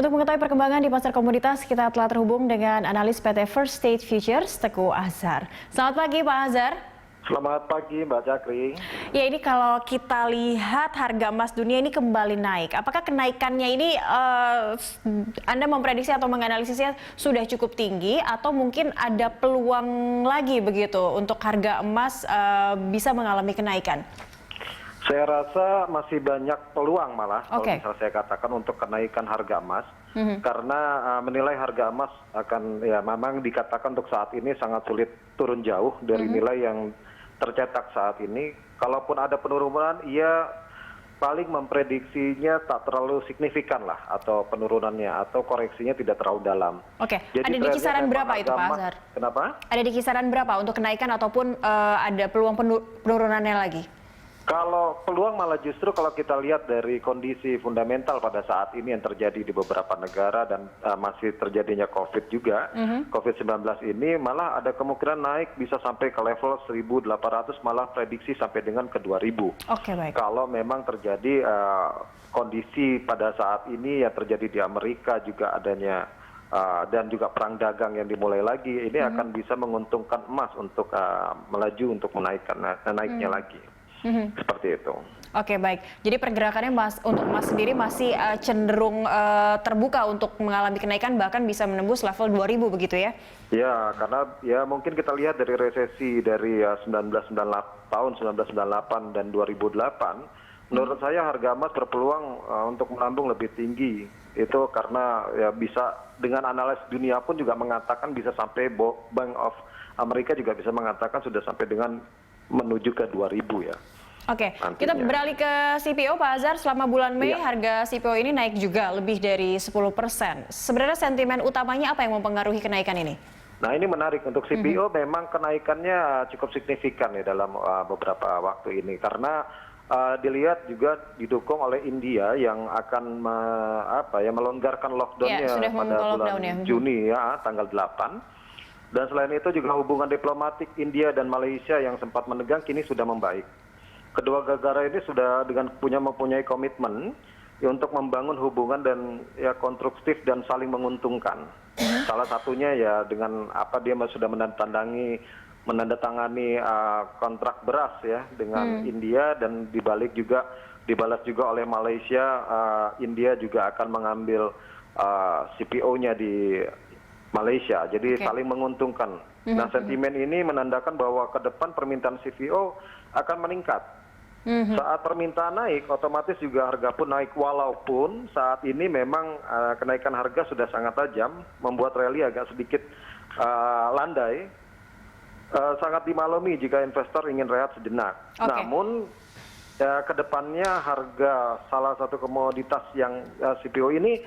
Untuk mengetahui perkembangan di pasar komoditas, kita telah terhubung dengan analis PT First State Futures, Teguh Azhar. Selamat pagi, Pak Azhar. Selamat pagi, Mbak Cakri. Ya, ini kalau kita lihat harga emas dunia ini kembali naik. Apakah kenaikannya ini Anda memprediksi atau menganalisisnya sudah cukup tinggi atau mungkin ada peluang lagi begitu untuk harga emas bisa mengalami kenaikan? Saya rasa masih banyak peluang malah kalau misalnya saya katakan untuk kenaikan harga emas. Karena menilai harga emas akan memang dikatakan untuk saat ini sangat sulit turun jauh dari nilai yang tercetak saat ini. Kalaupun ada penurunan, ia paling memprediksinya tak terlalu signifikan lah, atau penurunannya atau koreksinya tidak terlalu dalam. Jadi ada di kisaran berapa itu, Pak Azhar? Kenapa? Ada di kisaran berapa untuk kenaikan ataupun ada peluang penurunannya lagi? Kalau peluang malah justru kalau kita lihat dari kondisi fundamental pada saat ini yang terjadi di beberapa negara dan masih terjadinya COVID juga, COVID-19 ini malah ada kemungkinan naik bisa sampai ke level 1.800, malah prediksi sampai dengan ke 2.000. Baik. Kalau memang terjadi kondisi pada saat ini yang terjadi di Amerika juga adanya dan juga perang dagang yang dimulai lagi, ini akan bisa menguntungkan emas untuk melaju untuk naiknya lagi. Seperti itu. Baik. Jadi pergerakannya untuk emas sendiri masih cenderung terbuka untuk mengalami kenaikan, bahkan bisa menembus level 2.000 begitu ya? Ya, karena ya mungkin kita lihat dari resesi dari tahun 1998 dan 2008, menurut saya harga emas berpeluang untuk melambung lebih tinggi. Itu karena ya bisa dengan analis dunia pun juga mengatakan bisa sampai Bank of Amerika juga bisa mengatakan sudah sampai dengan menuju ke 2.000 ya. Kita beralih ke CPO, Pak Azhar. Selama bulan Mei harga CPO ini naik juga lebih dari 10%. Sebenarnya sentimen utamanya apa yang mempengaruhi kenaikan ini? Nah, ini menarik untuk CPO. Memang kenaikannya cukup signifikan ya dalam beberapa waktu ini, karena dilihat juga didukung oleh India yang akan melonggarkan lockdownnya pada bulan Juni ya, tanggal 8. Dan selain itu juga hubungan diplomatik India dan Malaysia yang sempat menegang kini sudah membaik. Kedua negara ini sudah mempunyai komitmen untuk membangun hubungan dan konstruktif dan saling menguntungkan. Salah satunya ya dengan dia sudah menandatangani kontrak beras ya dengan India, dan dibalas juga oleh Malaysia. India juga akan mengambil CPO-nya di Malaysia, jadi saling menguntungkan. Nah, sentimen ini menandakan bahwa ke depan permintaan CPO akan meningkat. Saat permintaan naik, otomatis juga harga pun naik, walaupun saat ini memang kenaikan harga sudah sangat tajam, membuat rally agak sedikit landai, sangat dimaklumi jika investor ingin rehat sejenak. Namun, ke depannya harga salah satu komoditas yang CPO ini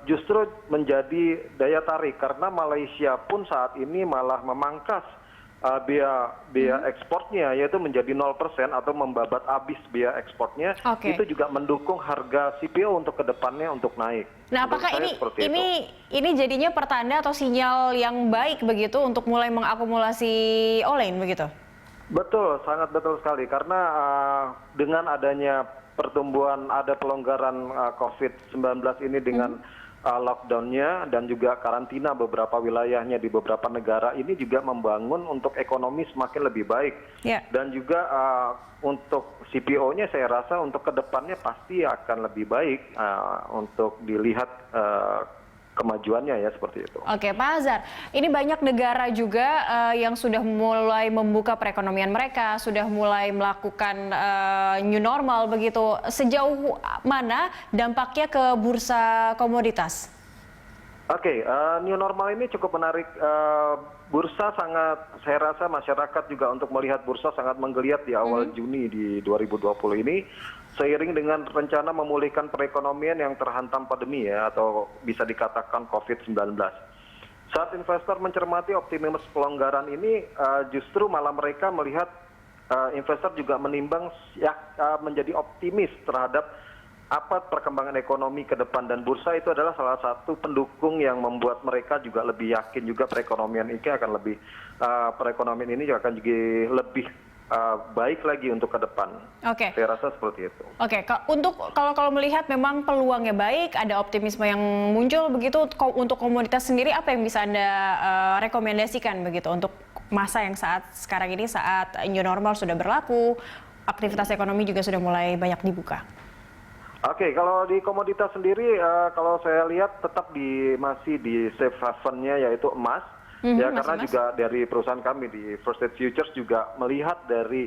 justru menjadi daya tarik, karena Malaysia pun saat ini malah memangkas biaya ekspornya, yaitu menjadi 0% atau membabat habis biaya ekspornya. Itu juga mendukung harga CPO untuk kedepannya untuk naik. Nah, apakah ini jadinya pertanda atau sinyal yang baik begitu untuk mulai mengakumulasi Olain begitu? Betul, sangat betul sekali, karena dengan adanya pertumbuhan, ada pelonggaran COVID-19 ini dengan lockdownnya dan juga karantina beberapa wilayahnya di beberapa negara, ini juga membangun untuk ekonomi semakin lebih baik. Dan juga untuk CPO-nya saya rasa untuk kedepannya pasti akan lebih baik untuk dilihat kemajuannya ya, seperti itu. Pak Azhar, ini banyak negara juga yang sudah mulai membuka perekonomian mereka, sudah mulai melakukan new normal begitu. Sejauh mana dampaknya ke bursa komoditas? New normal ini cukup menarik. Bursa sangat, saya rasa masyarakat juga untuk melihat bursa sangat menggeliat di awal Juni di 2020 ini, seiring dengan rencana memulihkan perekonomian yang terhantam pandemi ya, atau bisa dikatakan COVID-19. Saat investor mencermati optimisme pelonggaran ini, justru malah mereka melihat investor juga menimbang menjadi optimis terhadap apa perkembangan ekonomi ke depan, dan bursa itu adalah salah satu pendukung yang membuat mereka juga lebih yakin juga perekonomian ini akan lebih lebih baik lagi untuk ke depan. Oke. Saya rasa seperti itu. Oke, kalau melihat memang peluangnya baik, ada optimisme yang muncul begitu untuk komoditas sendiri, apa yang bisa Anda rekomendasikan begitu untuk masa yang saat sekarang ini, saat new normal sudah berlaku, aktivitas ekonomi juga sudah mulai banyak dibuka? Oke, kalau di komoditas sendiri, kalau saya lihat tetap masih di safe haven-nya yaitu emas. Ya, karena emas. juga dari perusahaan kami di First State Futures juga melihat dari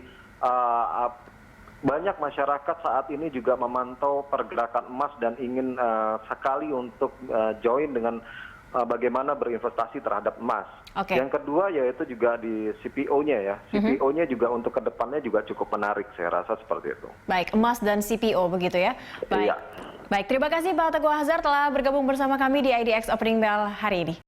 banyak masyarakat saat ini juga memantau pergerakan emas dan ingin sekali untuk join dengan bagaimana berinvestasi terhadap emas. Oke. Yang kedua yaitu juga di CPO-nya ya. CPO-nya juga untuk kedepannya juga cukup menarik, saya rasa seperti itu. Baik, emas dan CPO begitu ya. Baik. Iya. Baik, terima kasih Pak Teguh Azhar telah bergabung bersama kami di IDX Opening Bell hari ini.